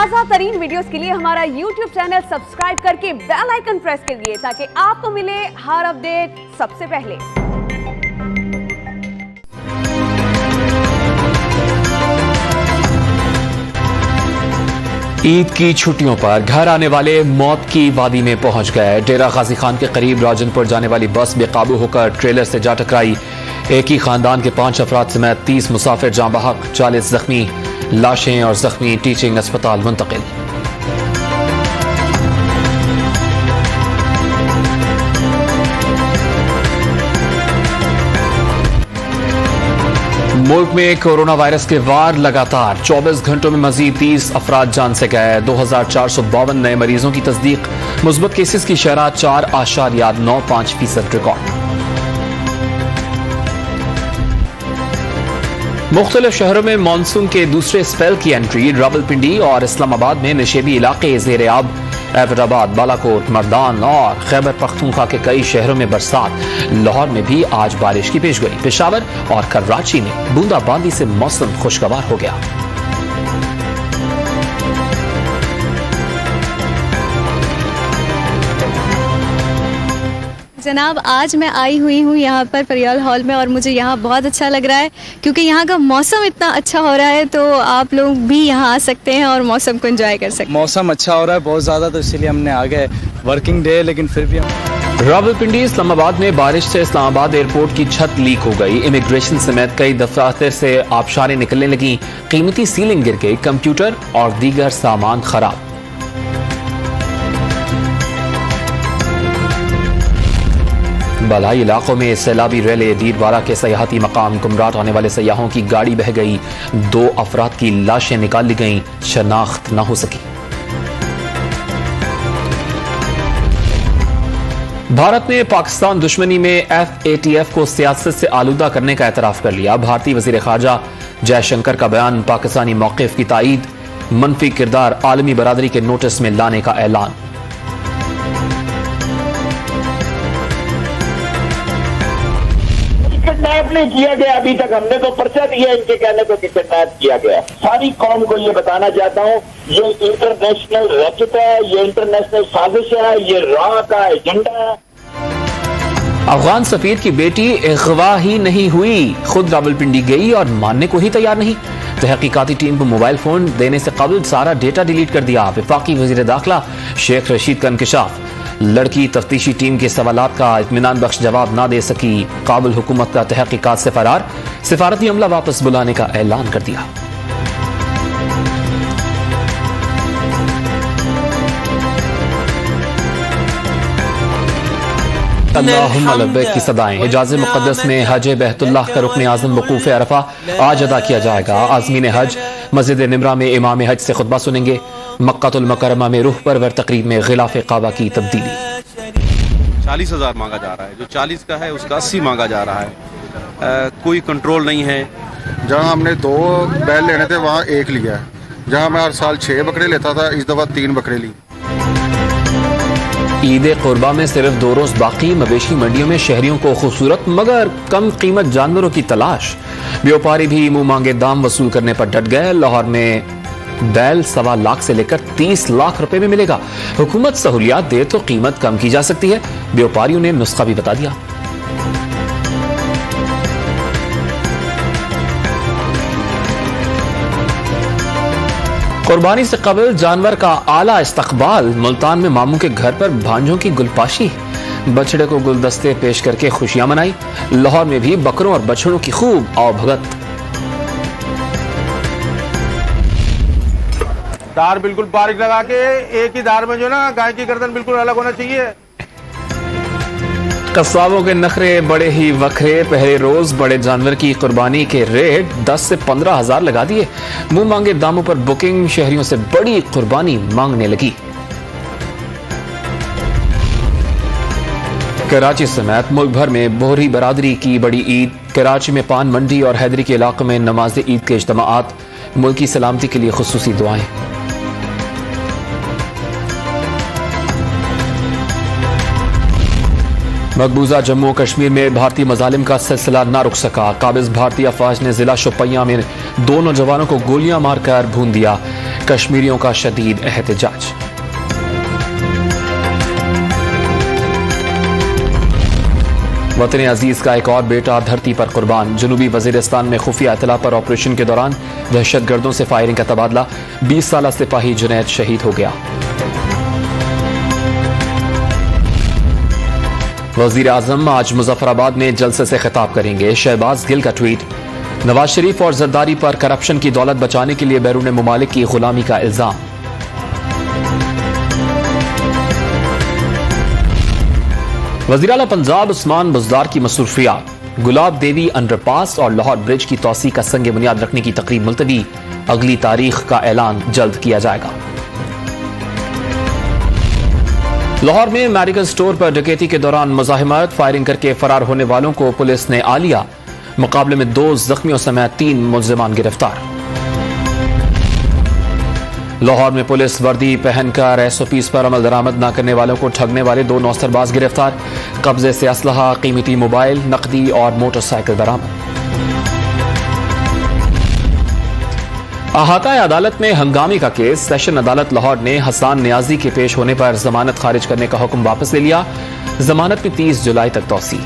ताज़ा तरीन वीडियोस के लिए हमारा YouTube चैनल सब्सक्राइब करके बेल आइकन प्रेस करिए ताकि आपको मिले हर अपडेट सबसे पहले। ईद की छुट्टियों पर घर आने वाले मौत की वादी में पहुंच गए। डेरा गाजी खान के करीब राजनपुर जाने वाली बस बेकाबू होकर ट्रेलर से जा टकराई। एक ही खानदान के 5 अफराद समेत 30 मुसाफिर जाँ बहक, 40 जख्मी। लाशें और जख्मी टीचिंग अस्पताल मुंतकिल। मुल्क में कोरोना वायरस के वार लगातार। 24 घंटों में मजीद 30 अफराद जान से गए। 2452 नए मरीजों की तस्दीक। मुस्बत केसेस की शरह 4.95% रिकॉर्ड। मुख्तलिफ शहरों में मानसून के दूसरे स्पेल की एंट्री। रावलपिंडी और इस्लामाबाद में नशेबी इलाके ज़ेर आब। एबटाबाद, बालाकोट, मर्दान और खैबर पख्तूनख्वा के कई शहरों में बरसात। लाहौर में भी आज बारिश की पेशगोई। पेशावर और कराची में बूंदाबांदी से मौसम खुशगवार हो गया। जनाब, आज मैं आई हुई हूँ यहाँ पर परियाल हॉल में और मुझे यहाँ बहुत अच्छा लग रहा है क्योंकि यहाँ का मौसम इतना अच्छा हो रहा है, तो आप लोग भी यहाँ आ सकते हैं और मौसम को एंजॉय कर सकते हैं। मौसम अच्छा हो रहा है बहुत ज़्यादा, तो इसलिए हमने आ गए। वर्किंग डे लेकिन फिर भी रावलपिंडी इस्लामाबाद में बारिश से इस्लामाबाद एयरपोर्ट की छत लीक हो गई। इमिग्रेशन समेत कई दफ्तर से आबशारें निकलने लगी। कीमती सीलिंग गिर गई। कंप्यूटर और दीगर सामान खराब। बलाई इलाकों में सैलाबी रैले। दीरवारा के सयाहती मकाम कुमराट आने वाले सयाहों की गाड़ी बह गई। 2 अफराद की लाशें निकाल ली गईं, शनाख्त न हो सकी। भारत ने पाकिस्तान दुश्मनी में FATF को सियासत से आलूदा करने का एतराफ कर लिया। भारतीय वजीर खारजा जयशंकर का बयान। पाकिस्तानी मौक़िफ़ की ताईद। मनफी किरदार आलमी बरादरी के नोटिस में लाने का ऐलान। किडनैप नहीं किया गया अभी तक। हमने तो पर्चा दिया इनके कहने को कि किडनैप किया गया। सारी कौम को ये बताना चाहता हूँ, ये इंटरनेशनल रैकेट है, ये इंटरनेशनल साजिश है, ये रॉ का एजेंडा है। अफगान सफीर की बेटी अगवा ही नहीं हुई, खुद रावलपिंडी गई और मानने को ही तैयार नहीं। तहकीकाती टीम को मोबाइल फोन देने से कबल सारा डेटा डिलीट कर दिया। वफाकी वजीर दाखिला शेख रशीद का इंकशाफ। लड़की तफ्तीशी टीम के सवालात का इत्मीनान बख्श जवाब ना दे सकी। काबुल हुकूमत का तहकीकात से फरार। सिफारती अमला वापस बुलाने का ऐलान कर दिया। अल्लाहुम्मा लब्बैक की सदाएं। हिजाज़ मुक़द्दस में हज बैतुल्लाह का रुकन आज़म वक़ूफ़ अरफा आज अदा किया जाएगा। आज़मीन हज मस्जिद निमरा में इमाम हज से खुतबा सुनेंगे। मक्कातुल मुकर्रमा में रूह परवर तकरीब में गिलाफ़े काबा की तब्दीली। 40,000 मांगा जा रहा है। जो 40 का है उसका 80 मांगा जा रहा है। कोई कंट्रोल नहीं है। जहाँ हमने 2 बैल लेने थे वहाँ 1 लिया है। जहाँ मैं हर साल 6 बकरे लेता था, इस दफ़ा 3 बकरे ली। ईद कुर्बा में सिर्फ 2 रोज बाकी। मवेशी मंडियों में शहरियों को खूबसूरत मगर कम कीमत जानवरों की तलाश। व्यापारी भी मुंह मांगे दाम वसूल करने पर डट गए। लाहौर में बैल 1.25 लाख से लेकर 30 लाख रुपए में मिलेगा। हुकूमत सहूलियात दे तो कीमत कम की जा सकती है। व्यापारियों ने नुस्खा भी बता दिया। कुर्बानी से कबल जानवर का आला इस्तकबाल। मुल्तान में मामू के घर पर भांजों की गुलपाशी। बछड़े को गुलदस्ते पेश करके खुशियां मनाई। लाहौर में भी बकरों और बछड़ों की खूब आवभगत। धार बिल्कुल बारीक लगा के एक ही धार में जो ना गाय की गर्दन बिल्कुल अलग होना चाहिए। कस्साबों के नखरे बड़े ही वखरे। पहले रोज बड़े जानवर की कुर्बानी के रेट 10 से 15 हजार लगा दिए। मुंह मांगे दामों पर बुकिंग। शहरियों से बड़ी कुर्बानी मांगने लगी। कराची समेत मुल्क भर में बोहरी बरादरी की बड़ी ईद। कराची में पान मंडी और हैदरी के इलाकों में नमाज ईद के इज्तिमाआत। मुल्क की सलामती के लिए खुसूसी दुआएं। मकबूजा जम्मू कश्मीर में भारतीय मजालिम का सिलसिला न रुक सका। काबिज भारतीय अफवाज ने जिला शोपियां में 2 नौजवानों को गोलियां मारकर भून दिया। कश्मीरियों का शदीद एहतजाज। वतन अजीज का एक और बेटा धरती पर कुर्बान। जनूबी वजीरिस्तान में खुफिया इतला पर ऑपरेशन के दौरान दहशतगर्दों से फायरिंग का तबादला। 20 साला सिपाही जुनैद शहीद हो गया। वजीर आजम आज मुजफ्फराबाद में जलसे से खिताब करेंगे। शहबाज गिल का ट्वीट। नवाज शरीफ और जरदारी पर करप्शन की दौलत बचाने के लिए बैरून मुमालिक की गुलामी का इल्जाम। वज़ीर आला पंजाब उस्मान बुज़दार की मसरूफियात। गुलाब देवी अंडरपास और लाहौर ब्रिज की तौसी का संग बुनियाद रखने की तकरीब मुलतवी। अगली तारीख का ऐलान जल्द किया जाएगा। लाहौर में मेडिकल स्टोर पर डकैती के दौरान मुजाहिमत, फायरिंग करके फरार होने वालों को पुलिस ने आ लिया। मुकाबले में 2 जख्मियों समेत 3 मुल्जिमान गिरफ्तार। लाहौर में पुलिस वर्दी पहनकर एसओपीज पर अमल दरामद न करने वालों को ठगने वाले 2 नौसरबाज गिरफ्तार। कब्जे से असलहा, कीमती मोबाइल, नकदी और मोटरसाइकिल बरामद। अहाता अदालत में हंगामे का केस। सेशन अदालत लाहौर ने हसन नियाजी के पेश होने पर जमानत खारिज करने का हुक्म वापस ले लिया। जमानत में 30 जुलाई तक तौसी।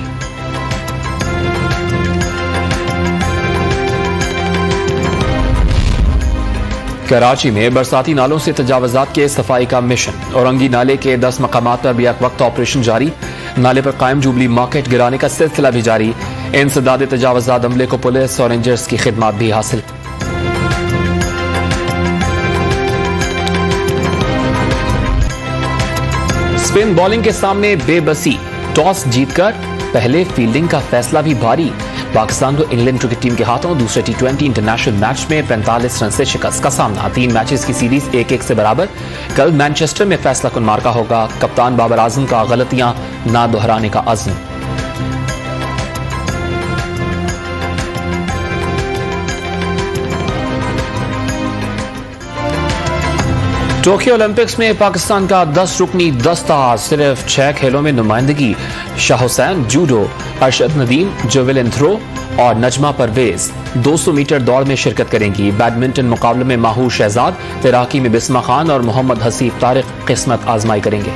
कराची में बरसाती नालों से तजावजात के सफाई का मिशन। औरंगी नाले के 10 मकामात पर भी वक्त ऑपरेशन जारी। नाले पर कायम जुबली मार्केट गिराने का सिलसिला भी जारी। इंसदाद तजावजात अमले को पुलिस और रेंजर्स की खिदमत भी हासिल। स्पिन बॉलिंग के सामने बेबसी। टॉस जीतकर पहले फील्डिंग का फैसला भी भारी। पाकिस्तान को इंग्लैंड क्रिकेट टीम के हाथों दूसरे T20 इंटरनेशनल मैच में 45 रन से शिकस्त का सामना। 3 मैचेस की सीरीज 1-1 से बराबर। कल मैनचेस्टर में फैसला कुन मार्का होगा। कप्तान बाबर आजम का गलतियां ना दोहराने का अज़्म। टोक्यो ओलंपिक्स में पाकिस्तान का 10 रुकनी दस्ता। सिर्फ 6 खेलों में नुमाइंदगी। Shah Hussain judo, Arshad Nadeem javelin throw और नजमा परवेज 200 मीटर दौड़ में शिरकत करेंगी। बैडमिंटन मुकाबले में माहूर शहजाद, तैराकी में बिस्मा खान और मोहम्मद हसीब तारिक किस्मत आजमाई करेंगे।